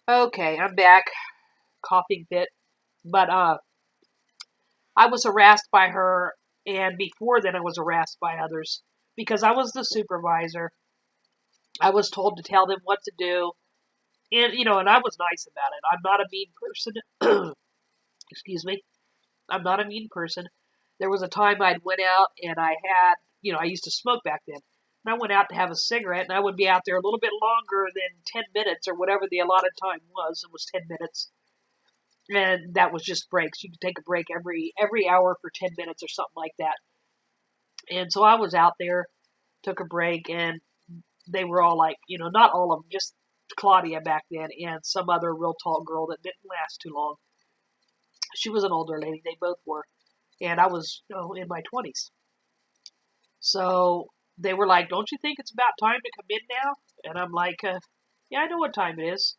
Okay, I'm back. Coughing fit. But I was harassed by her, and before then I was harassed by others because I was the supervisor. I was told to tell them what to do, and and I was nice about it. I'm not a mean person. Excuse me. I'm not a mean person. There was a time I'd went out and I had, I used to smoke back then. And I went out to have a cigarette, and I would be out there a little bit longer than 10 minutes or whatever the allotted time was. It was 10 minutes. And that was just breaks. You could take a break every hour for 10 minutes or something like that. And so I was out there, took a break, and they were all like, not all of them, just Claudia back then and some other real tall girl that didn't last too long. She was an older lady. They both were. And I was, in my 20s. So they were like, "Don't you think it's about time to come in now?" And I'm like, "Yeah, I know what time it is."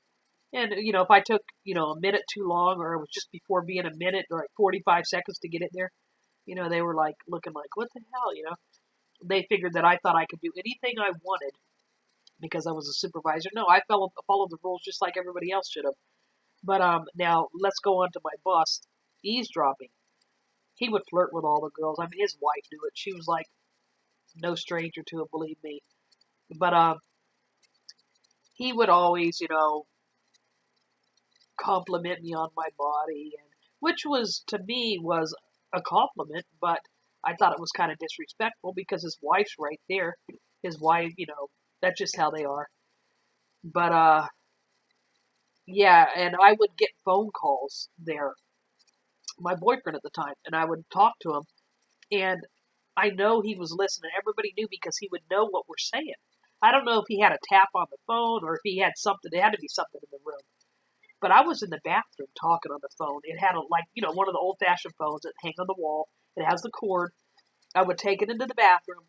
And if I took a minute too long, or it was just before being a minute, or like 45 seconds to get in there, they were like looking like, "What the hell?" They figured that I thought I could do anything I wanted because I was a supervisor. No, I followed the rules just like everybody else should have. But now let's go on to my boss, eavesdropping. He would flirt with all the girls. I mean, his wife knew it. She was like no stranger to it, believe me. But he would always, compliment me on my body, and which was to me was a compliment, but I thought it was kind of disrespectful because his wife's right there. His wife, that's just how they are. But yeah, and I would get phone calls there. My boyfriend at the time, and I would talk to him, and I know he was listening. Everybody knew because he would know what we're saying. I don't know if he had a tap on the phone or if he had something. There had to be something in the room. But I was in the bathroom talking on the phone. It had one of the old fashioned phones that hang on the wall. It has the cord. I would take it into the bathroom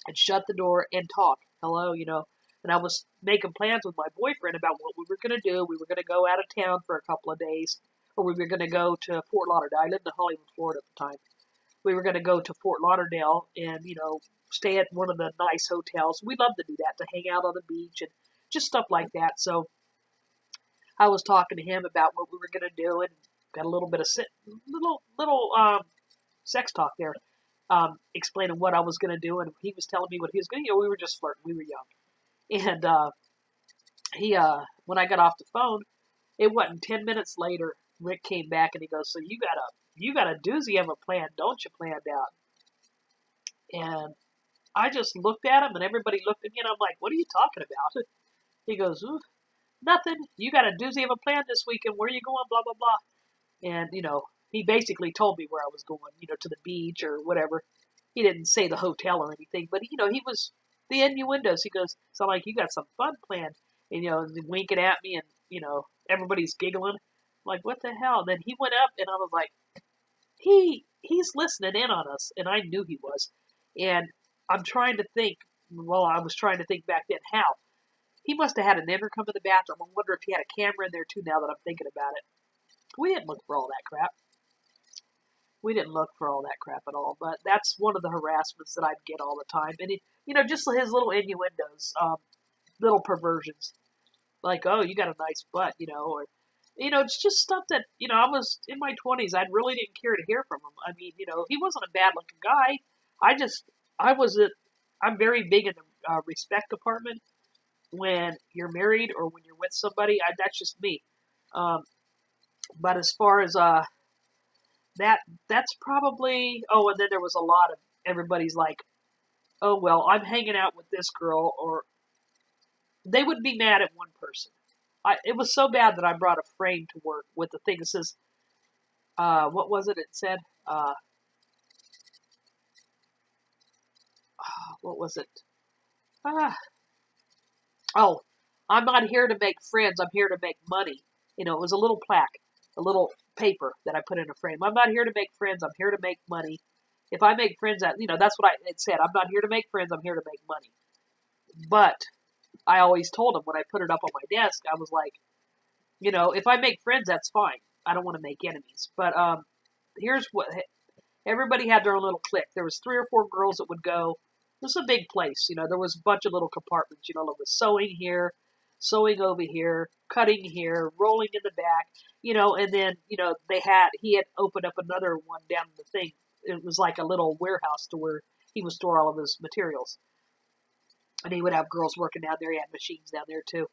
and shut the door and talk. Hello, And I was making plans with my boyfriend about what we were going to do. We were going to go out of town for a couple of days, or we were going to go to Fort Lauderdale. I lived in Hollywood, Florida at the time. We were going to go to Fort Lauderdale and, stay at one of the nice hotels. We love to do that, to hang out on the beach and just stuff like that. So I was talking to him about what we were going to do and got a little bit of sex talk there, explaining what I was going to do, and he was telling me what he was going to do. We were just flirting. We were young. And he when I got off the phone, it wasn't 10 minutes later, Rick came back and he goes, "So you got a doozy of a plan, don't you, planned out?" And I just looked at him, and everybody looked at me, and I'm like, "What are you talking about?" He goes, "Ooh, nothing. You got a doozy of a plan this weekend. Where are you going? Blah blah blah." And he basically told me where I was going, to the beach or whatever. He didn't say the hotel or anything, but he was the innuendos. He goes, "So I'm like, you got some fun planned," and winking at me, and everybody's giggling. I'm like, what the hell? And then he went up, and I was like, he's listening in on us, and I knew he was. And I'm trying to think. Well, I was trying to think back then how he must have had an intercom in the bathroom. I wonder if he had a camera in there too. Now that I'm thinking about it, we didn't look for all that crap. We didn't look for all that crap at all. But that's one of the harassments that I'd get all the time, and just his little innuendos, little perversions, like, "Oh, you got a nice butt," or it's just stuff that I was in my 20s. I really didn't care to hear from him. I mean, he wasn't a bad looking guy. I just I was a I'm very big in the respect department when you're married or when you're with somebody. That's just me. Um, but as far as that's probably. Oh, and then there was a lot of everybody's like, "Oh well, I'm hanging out with this girl," or they would be mad at one person. It was so bad that I brought a frame to work with the thing that says, what was it? It said, what was it? Ah, oh, "I'm not here to make friends. I'm here to make money." It was a little plaque, a little paper that I put in a frame. "I'm not here to make friends. I'm here to make money. If I make friends, that's what it said. I'm not here to make friends. I'm here to make money." But I always told him when I put it up on my desk, I was like, if I make friends, that's fine. I don't want to make enemies. But here's what everybody had their own little clique. There was 3 or 4 girls that would go. This is a big place. There was a bunch of little compartments. There was sewing here. sewing over here, cutting here, rolling in the back, and then, he had opened up another one down in the thing. It was like a little warehouse to where he would store all of his materials. And he would have girls working down there. He had machines down there too.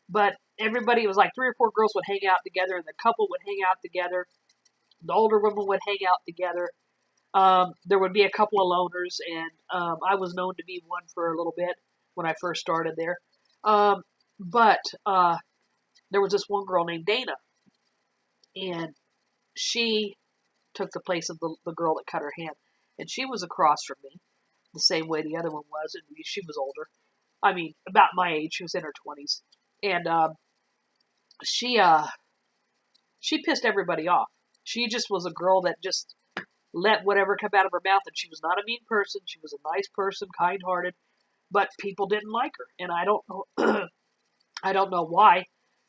But everybody, it was like 3 or 4 girls would hang out together, and the couple would hang out together. The older women would hang out together. There would be a couple of loners, and I was known to be one for a little bit when I first started there. But there was this one girl named Dana, and she took the place of the girl that cut her hand. And she was across from me, the same way the other one was, and she was older. I mean, about my age. She was in her 20s. And she pissed everybody off. She just was a girl that just let whatever come out of her mouth, and she was not a mean person. She was a nice person, kind-hearted, but people didn't like her, and I don't know, I don't know why,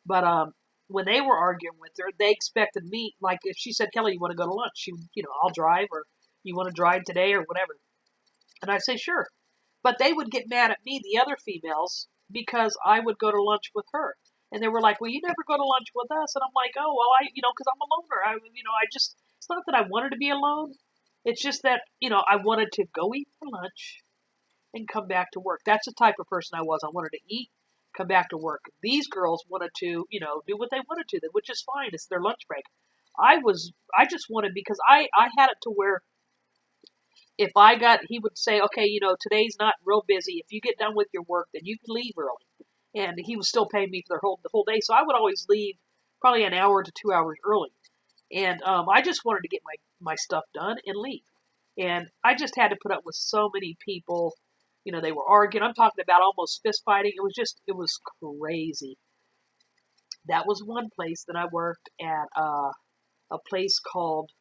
but when they were arguing with her, they expected me, like if she said, Kelly, you want to go to lunch? She, I'll drive, or you want to drive today, or whatever, and I'd say sure, but they would get mad at me, the other females, because I would go to lunch with her. And they were like, well, you never go to lunch with us. And I'm like, oh, well, because I'm a loner. It's not that I wanted to be alone. It's just that, I wanted to go eat for lunch and come back to work. That's the type of person I was. I wanted to eat, come back to work. These girls wanted to, do what they wanted to, which is fine. It's their lunch break. I just wanted, because I had it to where if he would say, okay, today's not real busy. If you get done with your work, then you can leave early. And he was still paying me for the whole day. So I would always leave probably an hour to 2 hours early. And I just wanted to get my stuff done and leave. And I just had to put up with so many people. They were arguing. I'm talking about almost fist fighting. It was crazy. That was one place that I worked at, a place called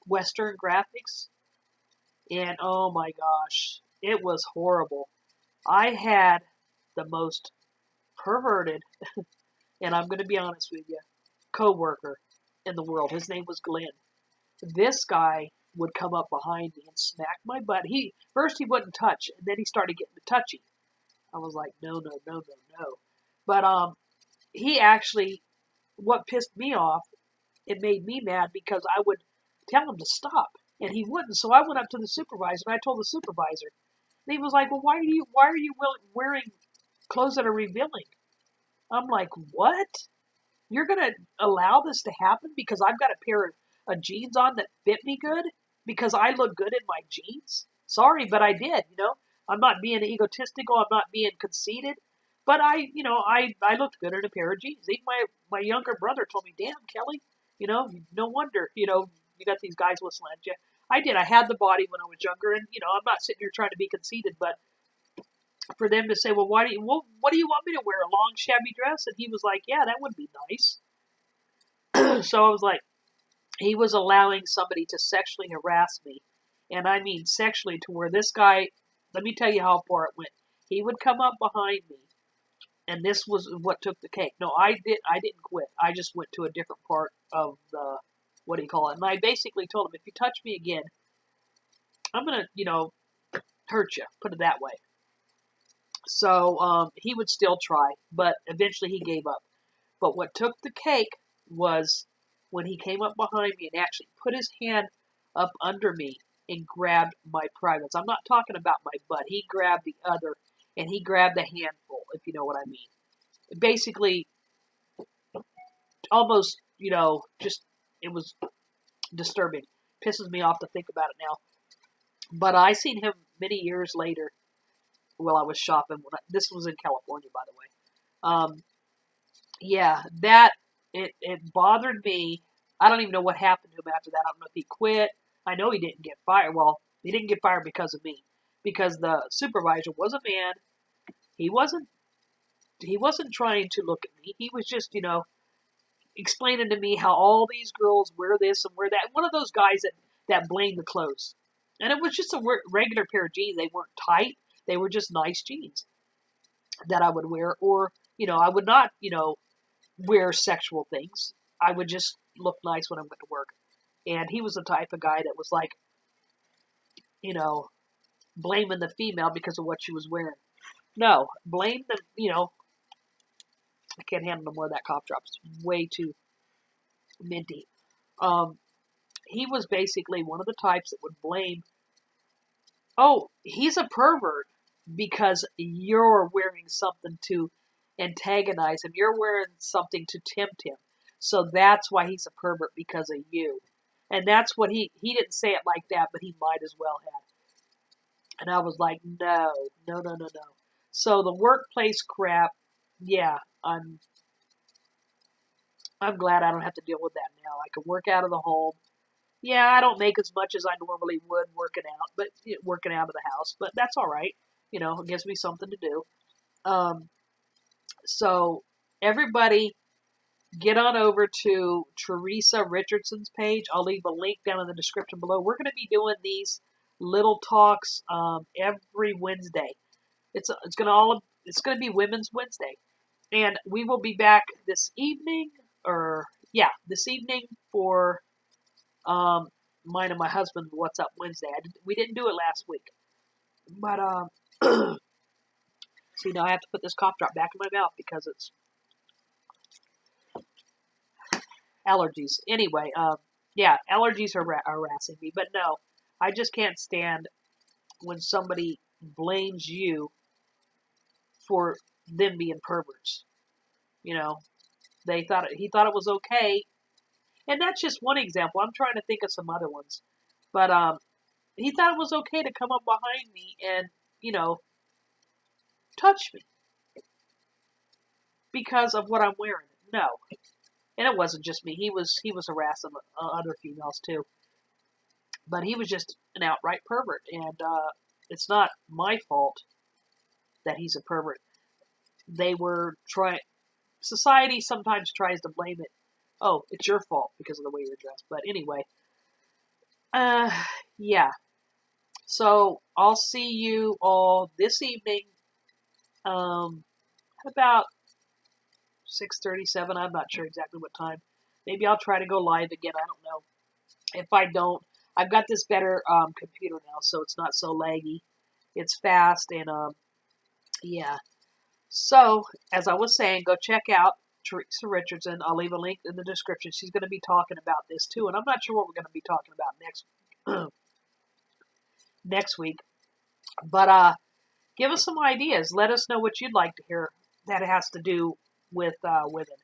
Western Graphics. And oh my gosh, it was horrible. I had the most perverted, and I'm going to be honest with you, co-worker in the world. His name was Glenn. This guy would come up behind me and smack my butt. First he wouldn't touch, and then he started getting touchy. I was like, no. But he actually, what pissed me off, it made me mad because I would tell him to stop, and he wouldn't. So I went up to the supervisor, and I told the supervisor. And he was like, well, why are you wearing clothes that are revealing? I'm like, what? You're going to allow this to happen because I've got a pair of jeans on that fit me good? Because I look good in my jeans? Sorry, but I did, I'm not being egotistical. I'm not being conceited. But I looked good in a pair of jeans. Even my younger brother told me, damn, Kelly, no wonder, you got these guys whistling at you. I did. I had the body when I was younger, and, I'm not sitting here trying to be conceited, but for them to say, well, what do you want me to wear? A long shabby dress? And he was like, yeah, that would be nice. So I was like, he was allowing somebody to sexually harass me. And I mean sexually, to where this guy, let me tell you how far it went. He would come up behind me, and this was what took the cake. No, I didn't quit. I just went to a different part of the, what do you call it? And I basically told him, if you touch me again, I'm going to, hurt you. Put it that way. So he would still try, but eventually he gave up. But what took the cake was when he came up behind me and actually put his hand up under me and grabbed my privates. I'm not talking about my butt. He grabbed the other, and he grabbed the handful, if you know what I mean. Basically, almost, just, it was disturbing. Pisses me off to think about it now. But I seen him many years later while I was shopping. This was in California, by the way. Yeah, it bothered me. I don't even know what happened to him after that. I don't know if he quit. I know he didn't get fired. Well, he didn't get fired because of me. Because the supervisor was a man. He wasn't trying to look at me. He was just, explaining to me how all these girls wear this and wear that. One of those guys that blame the clothes. And it was just a regular pair of jeans. They weren't tight. They were just nice jeans that I would wear. Or, I would not, wear sexual things. I would just look nice when I went to work. And he was the type of guy that was like, blaming the female because of what she was wearing. No, blame the, I can't handle no more of that cough drop. It's way too minty. Um, he was basically one of the types that would blame, oh, he's a pervert because you're wearing something to antagonize him. You're wearing something to tempt him. So that's why he's a pervert, because of you. And that's what he didn't say it like that, but he might as well have. And I was like, no, no, no, no, no. So the workplace crap, yeah, I'm glad I don't have to deal with that now. I can work out of the home. Yeah, I don't make as much as I normally would working out, but working out of the house, but that's all right. It gives me something to do. Um, so everybody get on over to Teresa Richardson's page. I'll leave a link down in the description below. We're going to be doing these little talks every Wednesday. It's going to be Women's Wednesday, and we will be back this evening, this evening for mine and my husband What's Up Wednesday. We didn't do it last week, but see, now I have to put this cough drop back in my mouth because it's allergies. Anyway, yeah, allergies are harassing me, but no, I just can't stand when somebody blames you for them being perverts. You know, he thought it was okay, and that's just one example. I'm trying to think of some other ones, but he thought it was okay to come up behind me and touch me because of what I'm wearing. No, and it wasn't just me. He was harassing other females too, but he was just an outright pervert, and it's not my fault that he's a pervert. They were trying. Society sometimes tries to blame it. Oh, it's your fault because of the way you're dressed. But anyway, uh, yeah. So I'll see you all this evening. At about 6:37. I'm not sure exactly what time. Maybe I'll try to go live again. I don't know. If I don't, I've got this better computer now, so it's not so laggy. It's fast, and yeah. So, as I was saying, go check out Teresa Richardson. I'll leave a link in the description. She's going to be talking about this too, and I'm not sure what we're going to be talking about next week. But give us some ideas. Let us know what you'd like to hear that has to do with women.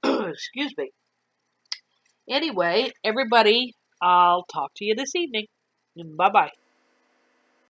Excuse me. Anyway, everybody, I'll talk to you this evening. Bye bye.